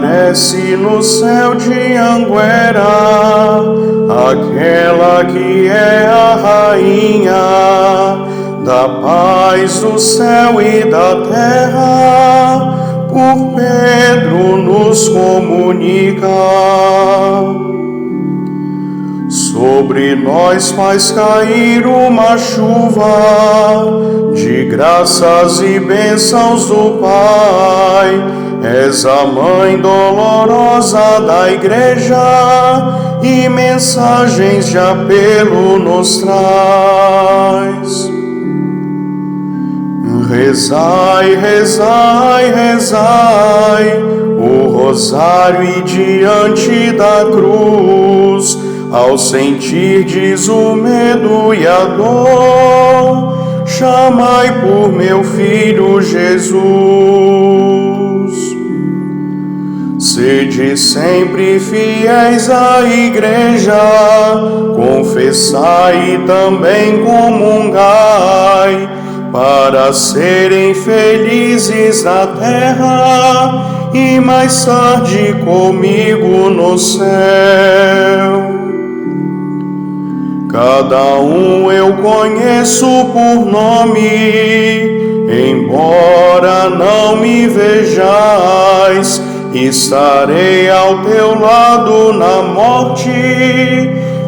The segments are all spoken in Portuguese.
aparece no céu de Anguera, aquela que é a rainha da paz do céu e da terra, por Pedro nos comunica. Sobre nós faz cair uma chuva de graças e bênçãos do Pai. És a mãe dolorosa da Igreja e mensagens de apelo nos traz. Rezai, rezai, rezai o rosário e diante da cruz, ao sentirdes o medo e a dor, chamai por meu filho Jesus. Sede sempre fiéis à Igreja, confessai e também comungai, para serem felizes na terra e mais tarde comigo no céu. Cada um eu conheço por nome, embora não me vejais, estarei ao teu lado na morte,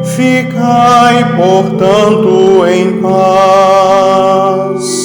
ficai, portanto, em paz.